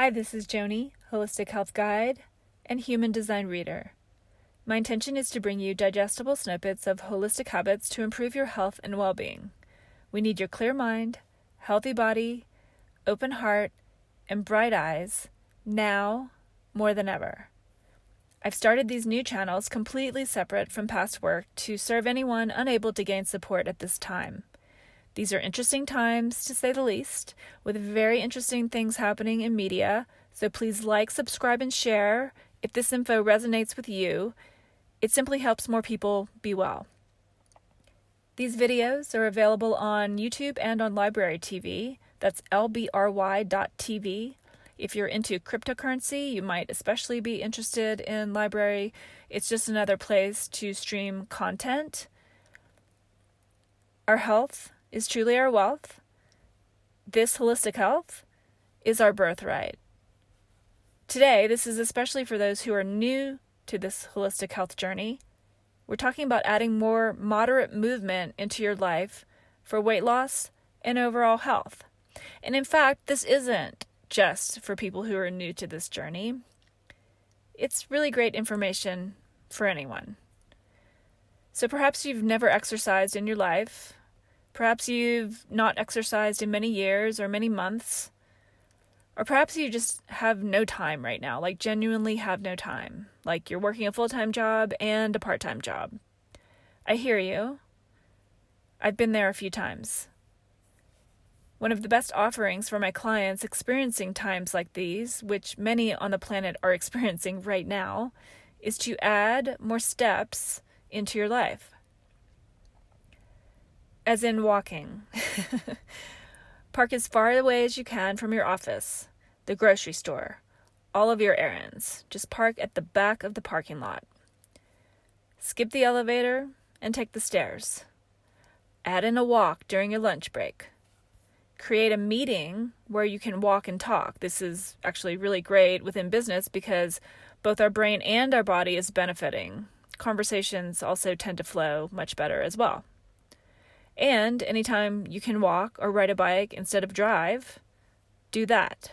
Hi, this is Joni, Holistic Health Guide and Human Design Reader. My intention is to bring you digestible snippets of holistic habits to improve your health and well-being. We need your clear mind, healthy body, open heart, and bright eyes, now more than ever. I've started these new channels completely separate from past work to serve anyone unable to gain support at this time. These are interesting times, to say the least, with very interesting things happening in media, so please like, subscribe, and share if this info resonates with you. It simply helps more people be well. These videos are available on YouTube and on Library TV. That's lbry.tv. If you're into cryptocurrency, you might especially be interested in Library. It's just another place to stream content. Our health is truly our wealth. This holistic health is our birthright. Today, this is especially for those who are new to this holistic health journey. We're talking about adding more moderate movement into your life for weight loss and overall health. And in fact, this isn't just for people who are new to this journey. It's really great information for anyone. So perhaps you've never exercised in your life. Perhaps you've not exercised in many years or many months. Or perhaps you just have no time right now, like genuinely have no time. Like you're working a full-time job and a part-time job. I hear you. I've been there a few times. One of the best offerings for my clients experiencing times like these, which many on the planet are experiencing right now, is to add more steps into your life. As in walking. Park as far away as you can from your office, the grocery store, all of your errands. Just park at the back of the parking lot. Skip the elevator and take the stairs. Add in a walk during your lunch break. Create a meeting where you can walk and talk. This is actually really great within business because both our brain and our body is benefiting. Conversations also tend to flow much better as well. And anytime you can walk or ride a bike instead of drive, do that.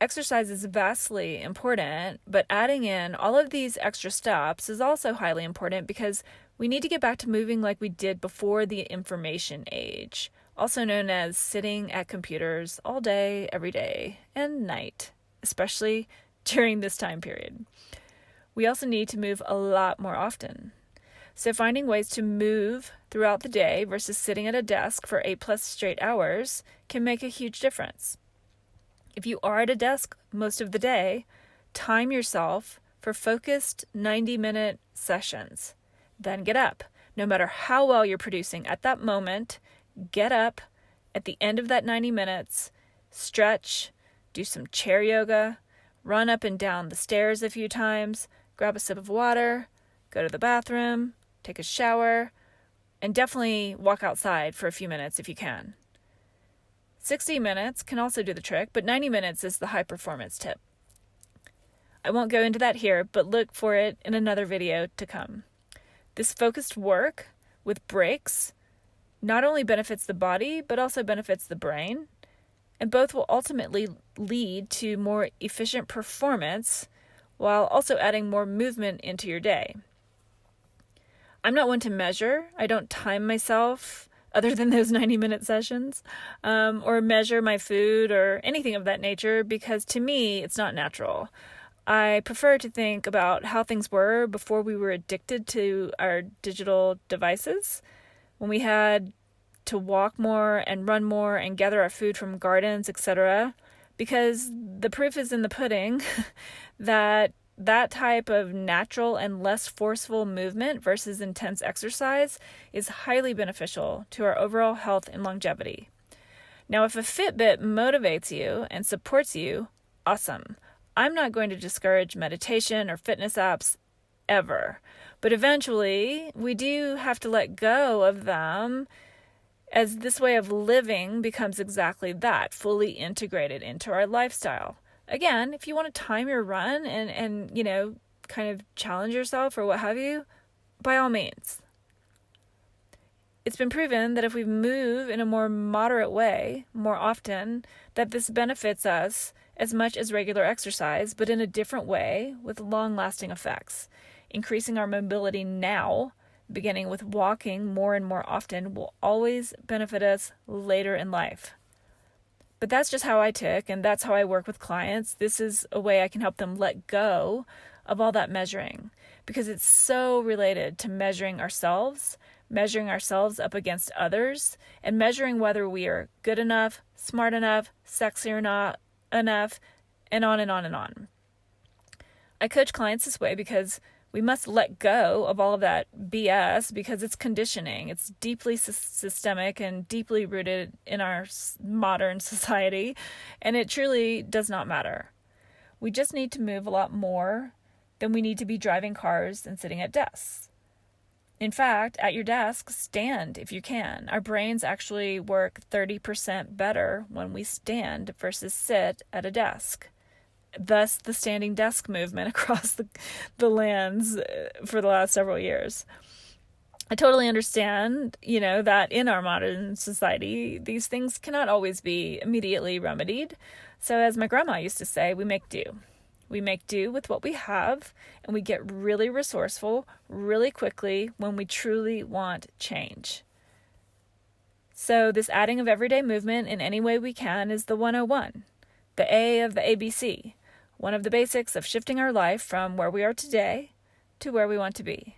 Exercise is vastly important, but adding in all of these extra steps is also highly important because we need to get back to moving like we did before the information age, also known as sitting at computers all day, every day, and night, especially during this time period. We also need to move a lot more often. So finding ways to move throughout the day versus sitting at a desk for 8+ straight hours can make a huge difference. If you are at a desk most of the day, time yourself for focused 90-minute sessions. Then get up. No matter how well you're producing at that moment, get up at the end of that 90 minutes, stretch, do some chair yoga, run up and down the stairs a few times, grab a sip of water, go to the bathroom, take a shower, and definitely walk outside for a few minutes if you can. 60 minutes can also do the trick, but 90 minutes is the high performance tip. I won't go into that here, but look for it in another video to come. This focused work with breaks not only benefits the body, but also benefits the brain, and both will ultimately lead to more efficient performance while also adding more movement into your day. I'm not one to measure. I don't time myself other than those 90-minute sessions, or measure my food or anything of that nature because to me, it's not natural. I prefer to think about how things were before we were addicted to our digital devices, when we had to walk more and run more and gather our food from gardens, etc. Because the proof is in the pudding that type of natural and less forceful movement versus intense exercise is highly beneficial to our overall health and longevity. Now, if a Fitbit motivates you and supports you, awesome. I'm not going to discourage meditation or fitness apps ever, but eventually we do have to let go of them as this way of living becomes exactly that, fully integrated into our lifestyle. Again, if you want to time your run and kind of challenge yourself or what have you, by all means. It's been proven that if we move in a more moderate way more often, that this benefits us as much as regular exercise, but in a different way with long-lasting effects. Increasing our mobility now, beginning with walking more and more often, will always benefit us later in life. But that's just how I tick, and that's how I work with clients. This is a way I can help them let go of all that measuring, because it's so related to measuring ourselves up against others, and measuring whether we are good enough, smart enough, sexy or not enough, and on and on and on. I coach clients this way because we must let go of all of that BS, because it's conditioning. It's deeply systemic and deeply rooted in our modern society, and it truly does not matter. We just need to move a lot more than we need to be driving cars and sitting at desks. In fact, at your desk, stand if you can. Our brains actually work 30% better when we stand versus sit at a desk. Thus, the standing desk movement across the lands for the last several years. I totally understand, that in our modern society, these things cannot always be immediately remedied. So as my grandma used to say, we make do. We make do with what we have, and we get really resourceful really quickly when we truly want change. So this adding of everyday movement in any way we can is the 101, the A of the ABC, one of the basics of shifting our life from where we are today to where we want to be.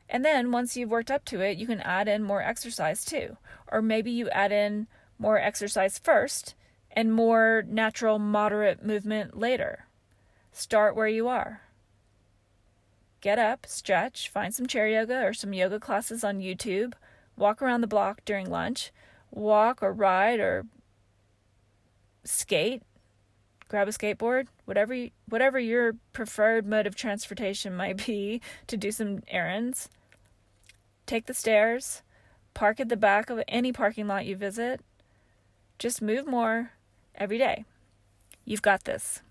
And then once you've worked up to it, you can add in more exercise too. Or maybe you add in more exercise first and more natural, moderate movement later. Start where you are. Get up, stretch, find some chair yoga or some yoga classes on YouTube, walk around the block during lunch, walk or ride or skate, grab a skateboard, whatever your preferred mode of transportation might be to do some errands. Take the stairs, park at the back of any parking lot you visit. Just move more every day. You've got this.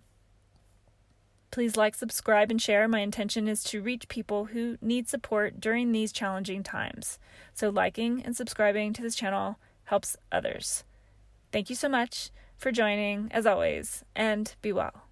Please like, subscribe, and share. My intention is to reach people who need support during these challenging times. So liking and subscribing to this channel helps others. Thank you so much for joining, as always, and be well.